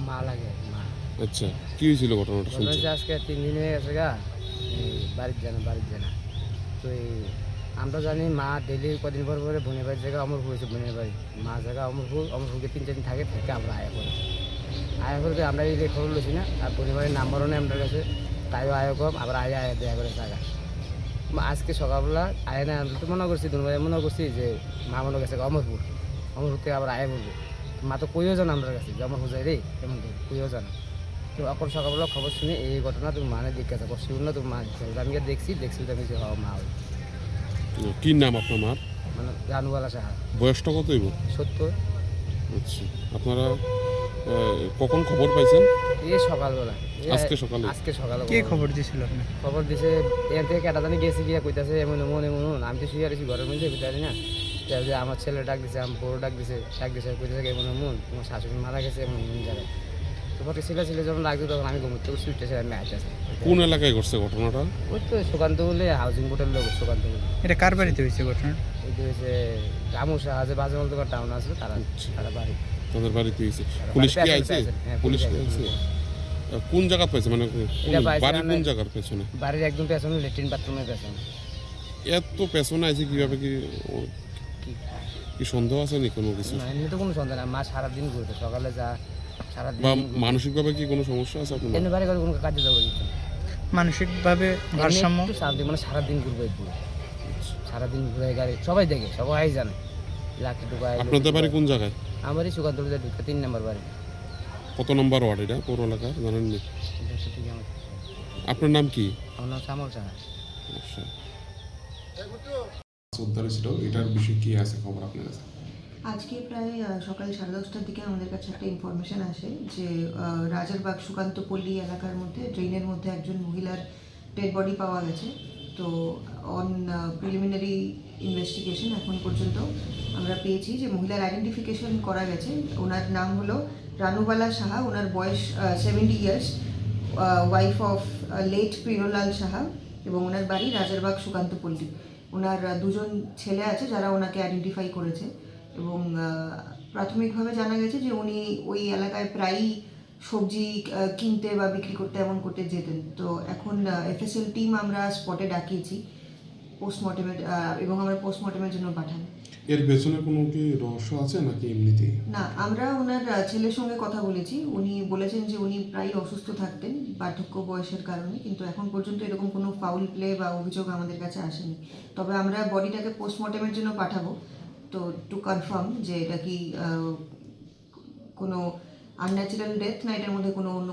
মা লাগে মা। আচ্ছা, কি হয়েছিল ঘটনাটা শুনছেন? আজকে 3 দিন হয়ে গেছে গা, বাড়ির জানা তো আমরা জানি মা ডেলি কদিন পর পরে বোনের বাড়ির জায়গায় অমরপুর হয়েছে, বোনের বাড়ি মা জায়গা অমরপুরকে 3-4 দিন থাকে আমরা আয়া করে আমরা এই খবর লইছি না, আর বোনের বাড়ির নাম্বারও নেই আমাদের কাছে, তাইও আয়া কম, আবার আয়া দেয়া করে জায়গা। আজকে সকালবেলা আয় না, আমি তো মনে করছি দুর্বাই মনে করছি যে মা মনে গেছে অমরপুর থেকে আবার আয় বলবো, মা তো কইও জানা আমার কাছে যে অমরপুর যাই রে, এমন তো কইও জানা। তো এখন সকালবেলা খবর শুনে এই ঘটনা তুমি মানে জিজ্ঞাসা করছি না, তুমি মা আমি দেখছি তো আমি যে মা ওই কি নাম আপনার মার? মানে রানুবালা সাহা। বয়সটা কত হইব? 70। আচ্ছা, আপনারা কখন খবর পাইছেন? এই সকালবেলা, আজকে সকালে? আজকে সকালে। কে খবর দিয়েছিল আপনি? খবর দিছে এর থেকে কেটা জানি গেছি গিয়া কইতাছে এমন আমি তো শুয়ে আছি ঘরের মধ্যে বুঝতে না, যে আমার ছেলে ডাক দিছে, আমার বড় ডাক দিছে কইতেছে এমন তোমার শাশুড়ি মারা গেছে এমন জায়গায়। তোমাকে ছেলে যখন ডাকছে তখন আমি ঘুমোতে ছুটতেছি, আমি আসতেছি। কোন এলাকায় ঘটছে ঘটনাটা? ওই তো সুকান্ত বলে হাউজিং বোর্ডের লোক, সুকান্ত বলে। এটা কার বাড়িতে হয়েছে ঘটনা? এটা হচ্ছে রামু সাহা, যে বাজেমল দোকান টাউন আছে তারা বাড়ি, তাদের বাড়িতে হয়েছে। পুলিশ কি আইছে? পুলিশ কি আইছে? কোন জায়গা পাইছে, মানে বাড়ির কোন জায়গার পেছনে? বাড়ির একদম পেছনে, ল্যাট্রিন বাথরুমের পেছনে। এত পেছনে আছে কিভাবে? কি সন্দেহ আছে নি কোনো কিছু? না, এমনি তো কোনো সন্দেহ না, মা সারাদিন ঘুরতো, সকালে যা সারাদিন। বা মানসিকভাবে কি কোনো সমস্যা আছে আপনার? এমনি বাড়ি করে কোনো কাজে যাবো দিত না। মানসিকভাবে ভারসাম্য? একটু শান্তি, মানে সারাদিন ঘুরবে পুরো, সারাদিন ঘুরে গাড়ি সবাই দেখে, সবাই জানে লাকি ঢুকায়। আপনাদের বাড়ি কোন জায়গায়? আমারই সুকান্ত ঢুকে 3 নম্বর বাড়ি। কত নম্বর ওয়ার্ড এটা পৌর এলাকার জানেন নি? আপনার নাম কি? আমার নাম শ্যামল সাহা। উদ্ধার ছিল, এটার বিষয়ে কি আছে খবর আপনার কাছে? আজকে প্রায় সকাল 10:30টার দিকে আমাদের কাছে একটা ইনফরমেশন আসে যে রাজারবাগ সুকান্তপল্লী এলাকার মধ্যে ড্রেনের মধ্যে একজন মহিলার ডেড বডি পাওয়া গেছে। তো অন প্রিলিমিনারি ইনভেস্টিগেশন এখন পর্যন্ত আমরা পেয়েছি যে মহিলার আইডেন্টিফিকেশন করা গেছে। ওনার নাম হলো রানুবালা সাহা, ওনার বয়স 70 years, wife of late Priyalal Saha, এবং ওনার বাড়ি রাজারবাগ সুকান্তপল্লী। ওনার 2জন ছেলে আছে যারা ওনাকে আইডেন্টিফাই করেছে, এবং প্রাথমিকভাবে জানা গেছে যে উনি ওই এলাকায় প্রায়ই সবজি কিনতে বা বিক্রি করতে এমন করতে যেতেন। তো এখন এফএসএল টিম আমরা স্পটে ডাকিয়েছি পোস্টমর্টেমের, এবং আমরা পোস্টমর্টেমের জন্য পাঠাবো। এর পেছনে কোনো কি রহস্য আছে নাকি এমনিতেই? না, আমরা ওনার ছেলের সঙ্গে কথা বলেছি, উনি বলেছেন যে উনি প্রায় অসুস্থ থাকতেন বার্ধক্য বয়সের কারণে, কিন্তু এখন পর্যন্ত এরকম কোনো ফাউল প্লে বা অভিযোগ আমাদের কাছে আসেনি। তবে আমরা বডিটাকে পোস্টমর্টেমের জন্য পাঠাবো, তো টু কনফার্ম যে এটা কি কোনো আনন্যাচারাল ডেথ না এটার মধ্যে কোনো অন্য